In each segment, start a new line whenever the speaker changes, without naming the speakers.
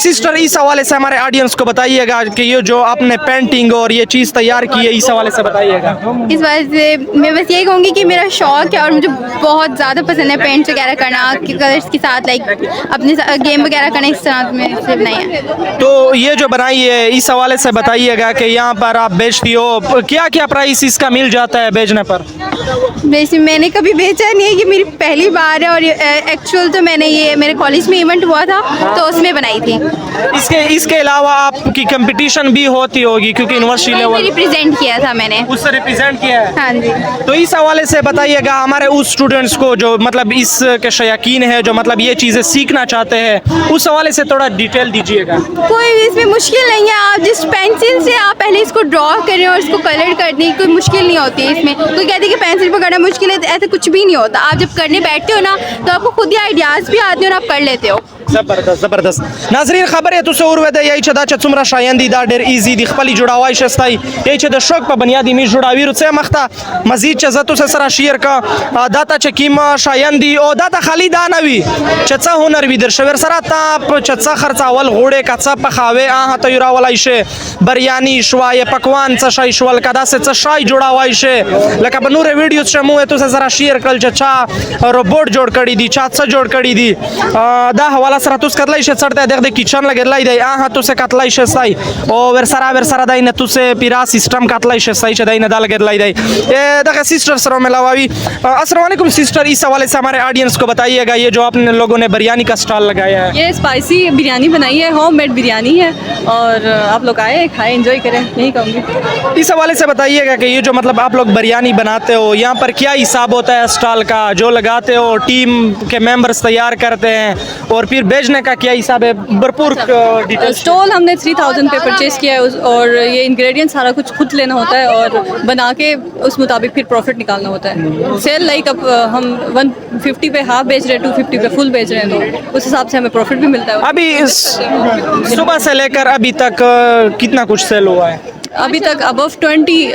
Sister इस हवाले से हमारे ऑडियंस को बताइएगा कि ये जो आपने पेंटिंग और ये चीज़ तैयार की है इस हवाले से बताइएगा।
इस वजह से मैं बस यही कहूँगी कि मेरा शौक है और मुझे बहुत ज़्यादा पसंद है पेंट्स वगैरह करना कलर्स के साथ लाइक अपने गेम वगैरह करना इस तरह में सिर्फ नहीं है।
तो ये जो बनाई है इस हवाले से बताइएगा कि यहाँ पर आप बेचती हो क्या क्या प्राइस इसका मिल जाता है बेचने पर?
वैसे मैंने कभी बेचा नहीं है कि मेरी पहली बार है और एक्चुअल तो मैंने ये मेरे कॉलेज में इवेंट हुआ था तो उसमें बनाई थी।
इसके अलावा आपकी कंपटीशन भी होती होगी क्योंकि यूनिवर्सिटी लेवल
रिप्रेजेंट किया था मैंने
उससे रिप्रेजेंट किया है।
हाँ जी।
तो इस हवाले से बताइएगा हमारे उस स्टूडेंट्स को जो मतलब इसके शौकीन है जो मतलब ये चीज़ें सीखना चाहते हैं उस हवाले से थोड़ा डिटेल दीजिएगा।
कोई भी इसमें मुश्किल नहीं है आप जिस पेंसिल से आप पहले इसको ड्रॉ करें और इसको कलर करने की कोई मुश्किल नहीं होती है इसमें। कोई कहते हैं कि पेंसिल पकड़ना मुश्किल है ऐसा कुछ भी नहीं होता। आप जब करने बैठते हो ना तो आपको खुद ही आइडियाज़ भी आते हैं और आप कर लेते हो।
जबरदस्त नाजरीन खबर है तुसे और वदे यही चदा चुमरा शायंदी दा डेर इजी दी खपली जुड़ावाई शस्ताई यही चदा शौक पर बुनियादी मी जुड़ावी रुसे मखता मजीद चजतु से सरा शेयर का दाता चकीमा शायंदी ओ दाता खाली दानवी चचा हुनर भी दर शवर सरा ता चचा खर्च अवल घोड़े कचा पखावे आ तयुरा वाला इशे बिरयानी शवाय पकवान चशाई शवल कदा से चशाई जुड़ावाई शे लका बनूरे वीडियो शमू है तुसे सरा शेयर कल चचा रोबोट जोड़ कड़ी दी चाचा जोड़ कड़ी दी दा हवाला सरा तुस कतलाई शे चढ़ते देख दे किचन लगे लाई दे आ तुसे कतलाई शे साई ओ वेरसरा दाई न तुसे पिरा सिस्टम कतलाई शे साई चदाई न दाल लगे लाई दे ये देखा सिस्टर सरो में लवावी। अस्सलाम वालेकुम सिस्टर इस हवाले से हमारे ऑडियंस को बताइएगा ये जो आपने लोगों ने बिरयानी का स्टॉल लगाया है
ये स्पाइसी बिरयानी बनाई है होममेड बिरयानी है और आप लोग आए खाएं एंजॉय करें यही कहूँगी।
इस हवाले से बताइएगा कि ये जो मतलब आप लोग बिरयानी बनाते हो यहाँ पर क्या हिसाब होता है स्टॉल का जो लगाते हो टीम के मेंबर्स तैयार करते हैं और फिर बेचने का क्या हिसाब है भरपूर
स्टॉल हमने 3000 पे परचेज किया है और ये इंग्रेडिएंट सारा कुछ खुद लेना होता है और बना के उस मुताबिक फिर प्रॉफिट निकालना होता है। सेल लाइक अब हम 150 पे हाफ बेच रहे हैं 250 पे फुल बेच रहे हैं तो उस हिसाब से हमें प्रॉफिट भी मिलता है।
अभी सुबह से लेकर अभी तक कितना कुछ सेल हुआ है?
अभी तक अबव 20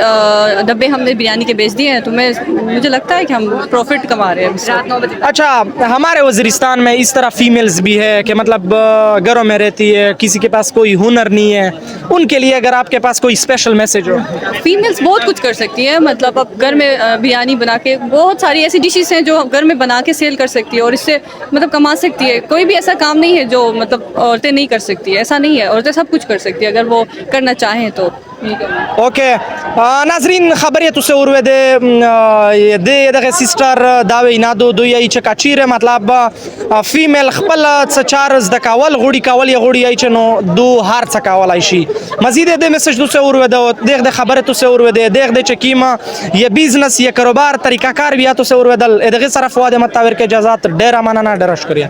डब्बे हमने बिरयानी के बेच दिए हैं तो मुझे लगता है कि हम प्रॉफिट कमा रहे हैं।
अच्छा हमारे वज़ीरिस्तान में इस तरह फीमेल्स भी है कि मतलब घरों में रहती है किसी के पास कोई हुनर नहीं है उनके लिए अगर आपके पास कोई स्पेशल मैसेज हो?
फीमेल्स बहुत कुछ कर सकती है मतलब अब घर में बिरयानी बना के बहुत सारी ऐसी डिशेस हैं जो घर में बना के सेल कर सकती है और इससे मतलब कमा सकती है। कोई भी ऐसा काम नहीं है जो मतलब औरतें नहीं कर सकती है ऐसा नहीं है औरतें सब कुछ कर सकती है अगर वो करना चाहें तो।
ओके नाजरीन खबर तुसे उर्वे दे दे सिस्टर दावे नादो दो यही चकाचीरे मतलब फीमेल खपल चार्ज दकावल गुड़ी कावल या गुड़ी यही चनो दो हार चकावल आइशी मजीद दे मैसेज तुसे उर्वे दो देख दे खबर तुसे उर्वे दे देख दे चकीमा ये बिजनेस ये कारोबार तरीकाकार भी तुसे उर्वे दल दे सरफ वादे मतावर के जजात डेरा माना ना डरश करिया।